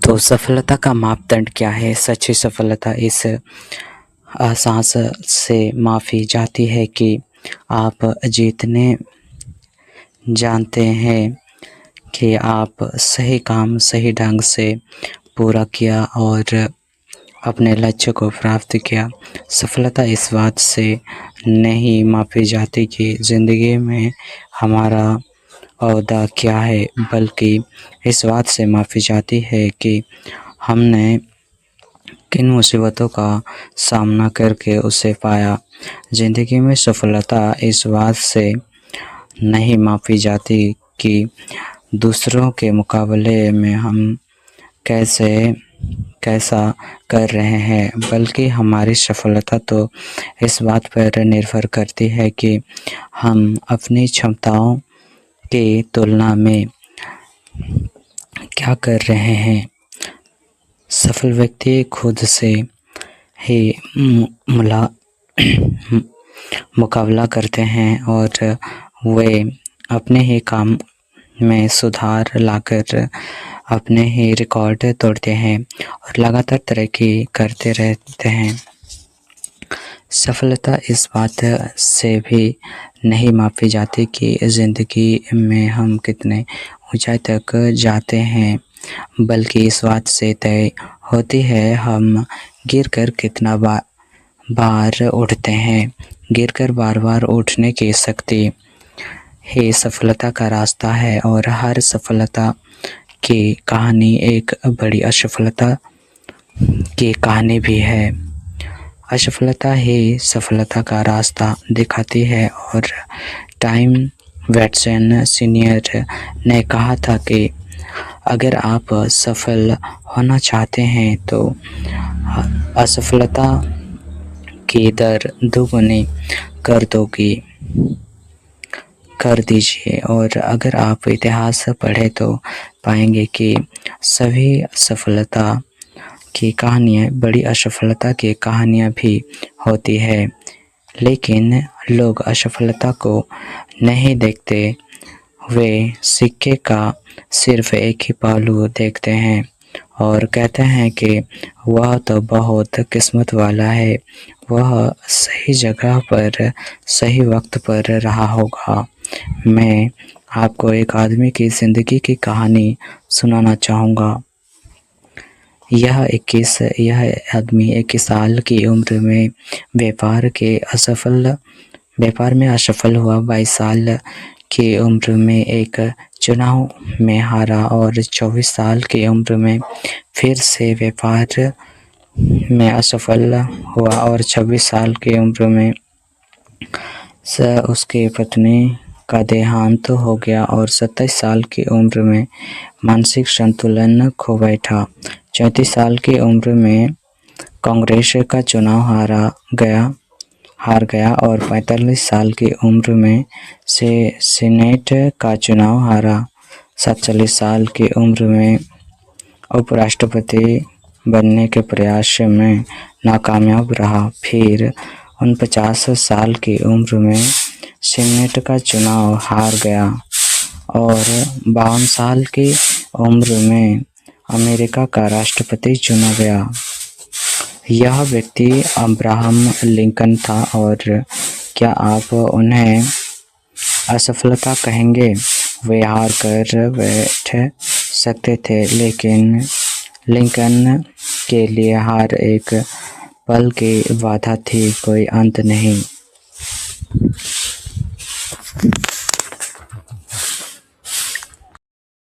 तो सफलता का मापदंड क्या है? सच्ची सफलता इस एहसास से माफ़ी जाती है कि आप जितने जानते हैं कि आप सही काम सही ढंग से पूरा किया और अपने लक्ष्य को प्राप्त किया। सफलता इस बात से नहीं मापी जाती कि ज़िंदगी में हमारा ओहदा क्या है, बल्कि इस बात से मापी जाती है कि हमने किन मुसीबतों का सामना करके उसे पाया। ज़िंदगी में सफलता इस बात से नहीं मापी जाती कि दूसरों के मुकाबले में हम कैसा कर रहे हैं, बल्कि हमारी सफलता तो इस बात पर निर्भर करती है कि हम अपनी क्षमताओं की तुलना में क्या कर रहे हैं। सफल व्यक्ति खुद से ही मुकाबला करते हैं और वे अपने ही काम में सुधार लाकर अपने ही रिकॉर्ड तोड़ते हैं और लगातार तरक्की करते रहते हैं। सफलता इस बात से भी नहीं मापी जाती कि ज़िंदगी में हम कितने ऊंचाई तक जाते हैं, बल्कि इस बात से तय होती है हम गिरकर कितना बार उठते हैं। गिरकर बार बार उठने की शक्ति ही सफलता का रास्ता है और हर सफलता की कहानी एक बड़ी असफलता की कहानी भी है। असफलता ही सफलता का रास्ता दिखाती है और टाइम वॉटसन सीनियर ने कहा था कि अगर आप सफल होना चाहते हैं तो असफलता की दर दोगुनी कर दीजिए। और अगर आप इतिहास पढ़ें तो पाएंगे कि सभी सफलता की कहानियाँ बड़ी असफलता की कहानियाँ भी होती है, लेकिन लोग असफलता को नहीं देखते, वे सिक्के का सिर्फ एक ही पहलू देखते हैं और कहते हैं कि वह तो बहुत किस्मत वाला है, वह सही जगह पर सही वक्त पर रहा होगा। मैं आपको एक आदमी की ज़िंदगी की कहानी सुनाना चाहूँगा। यह आदमी 21 साल की उम्र में व्यापार में असफल हुआ। 22 साल की उम्र में एक चुनाव में हारा और 24 साल की उम्र में फिर से व्यापार में असफल हुआ और 26 साल की उम्र में उसकी पत्नी का देहांत हो गया और 27 साल की उम्र में मानसिक संतुलन खो बैठा। 34 साल की उम्र में कांग्रेस का चुनाव हार गया और 45 साल की उम्र में सीनेट का चुनाव हारा। 47 साल की उम्र में उपराष्ट्रपति बनने के प्रयास में नाकामयाब रहा। फिर 49 साल की उम्र में सीनेट का चुनाव हार गया और 52 साल की उम्र में अमेरिका का राष्ट्रपति चुना गया। यह व्यक्ति अब्राहम लिंकन था। और क्या आप उन्हें असफलता कहेंगे? वे हार कर बैठ सकते थे, लेकिन लिंकन के लिए हार एक पल की बाधा थी, कोई अंत नहीं।